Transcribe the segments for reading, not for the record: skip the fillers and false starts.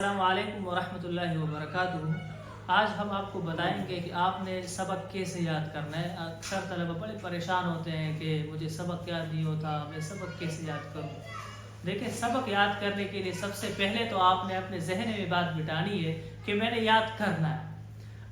السلام علیکم ورحمۃ اللہ وبرکاتہ۔ آج ہم آپ کو بتائیں گے کہ آپ نے سبق کیسے یاد کرنا ہے۔ اکثر طلبہ بڑے پریشان ہوتے ہیں کہ مجھے سبق یاد نہیں ہوتا، میں سبق کیسے یاد کروں۔ دیکھیں، سبق یاد کرنے کے لیے سب سے پہلے تو آپ نے اپنے ذہن میں بات بٹھانی ہے کہ میں نے یاد کرنا ہے۔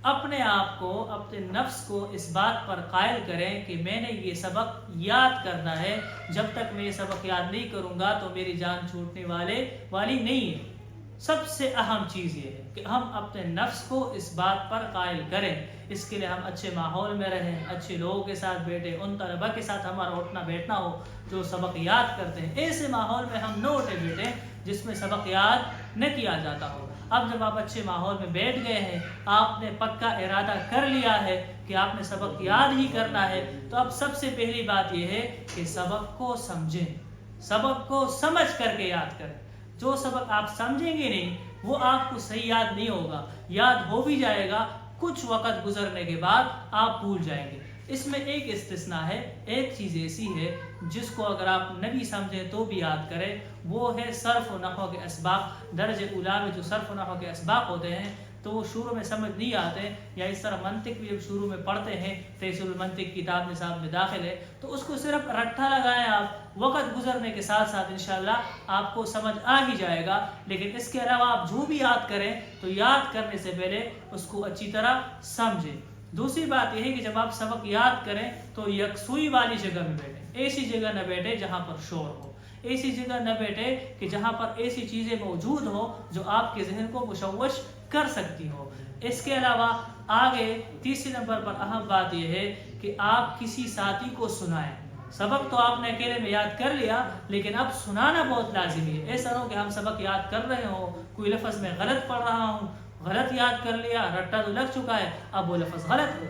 اپنے آپ کو، اپنے نفس کو اس بات پر قائل کریں کہ میں نے یہ سبق یاد کرنا ہے۔ جب تک میں یہ سبق یاد نہیں کروں گا تو میری جان چھوٹنے والی نہیں ہے۔ سب سے اہم چیز یہ ہے کہ ہم اپنے نفس کو اس بات پر قائل کریں۔ اس کے لیے ہم اچھے ماحول میں رہیں، اچھے لوگوں کے ساتھ بیٹھیں، ان طلبہ کے ساتھ ہمارا اٹھنا بیٹھنا ہو جو سبق یاد کرتے ہیں۔ ایسے ماحول میں ہم نہ اٹھے بیٹھیں جس میں سبق یاد نہ کیا جاتا ہو۔ اب جب آپ اچھے ماحول میں بیٹھ گئے ہیں، آپ نے پکا ارادہ کر لیا ہے کہ آپ نے سبق یاد ہی کرنا ہے، تو اب سب سے پہلی بات یہ ہے کہ سبق کو سمجھیں، سبق کو سمجھ کر کے یاد کریں۔ جو سبق آپ سمجھیں گے نہیں وہ آپ کو صحیح یاد نہیں ہوگا، یاد ہو بھی جائے گا، کچھ وقت گزرنے کے بعد آپ بھول جائیں گے۔ اس میں ایک استثناء ہے، ایک چیز ایسی ہے جس کو اگر آپ نہ بھی سمجھیں تو بھی یاد کریں، وہ ہے صرف و نحو کے اسباق۔ درجہ اولیٰ میں جو صرف و نحو کے اسباق ہوتے ہیں تو وہ شروع میں سمجھ نہیں آتے، یا اس طرح منطق بھی جب شروع میں پڑھتے ہیں، تیسیر المنطق کتاب نصاب میں داخل ہے، تو اس کو صرف رٹھا لگائیں آپ، وقت گزرنے کے ساتھ ساتھ انشاءاللہ آپ کو سمجھ آ ہی جائے گا۔ لیکن اس کے علاوہ آپ جو بھی یاد کریں تو یاد کرنے سے پہلے اس کو اچھی طرح سمجھیں۔ دوسری بات یہ ہے کہ جب آپ سبق یاد کریں تو یکسوئی والی جگہ میں بیٹھیں، ایسی جگہ نہ بیٹھیں جہاں پر شور ہو، ایسی جگہ نہ بیٹھے کہ جہاں پر ایسی چیزیں موجود ہوں جو آپ کے ذہن کو مشوش کر سکتی ہو۔ اس کے علاوہ آگے تیسرے نمبر پر اہم بات یہ ہے کہ آپ کسی ساتھی کو سنائیں۔ سبق تو آپ نے اکیلے میں یاد کر لیا، لیکن اب سنانا بہت لازمی ہے۔ ایسا نہ ہو کہ ہم سبق یاد کر رہے ہوں، کوئی لفظ میں غلط پڑھ رہا ہوں، غلط یاد کر لیا، رٹا تو لگ چکا ہے، اب وہ لفظ غلط ہو۔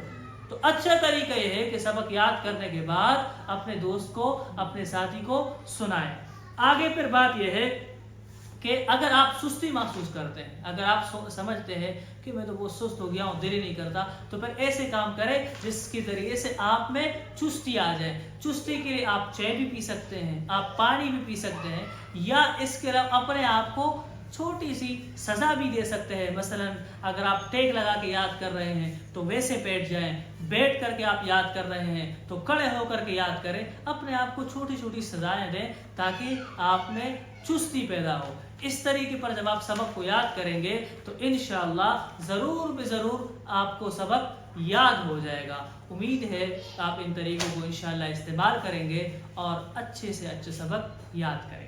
تو اچھا طریقہ یہ ہے کہ سبق یاد کرنے کے بعد اپنے دوست کو، اپنے ساتھی کو سنائیں۔ آگے پھر بات یہ ہے کہ اگر آپ سستی محسوس کرتے ہیں، اگر آپ سمجھتے ہیں کہ میں تو بہت سست ہو گیا ہوں، دل ہی نہیں کرتا، تو پھر ایسے کام کریں جس کے ذریعے سے آپ میں چستی آ جائے۔ چستی کے لیے آپ چائے بھی پی سکتے ہیں، آپ پانی بھی پی سکتے ہیں، یا اس کے علاوہ اپنے آپ کو چھوٹی سی سزا بھی دے سکتے ہیں۔ مثلا اگر آپ ٹیک لگا کے یاد کر رہے ہیں تو ویسے بیٹھ جائیں، بیٹھ کر کے آپ یاد کر رہے ہیں تو کھڑے ہو کر کے یاد کریں۔ اپنے آپ کو چھوٹی چھوٹی سزائیں دیں تاکہ آپ میں چستی پیدا ہو۔ اس طریقے پر جب آپ سبق کو یاد کریں گے تو انشاءاللہ ضرور بضرور آپ کو سبق یاد ہو جائے گا۔ امید ہے آپ ان طریقوں کو انشاءاللہ استعمال کریں گے اور اچھے سے اچھے سبق یاد کریں گے۔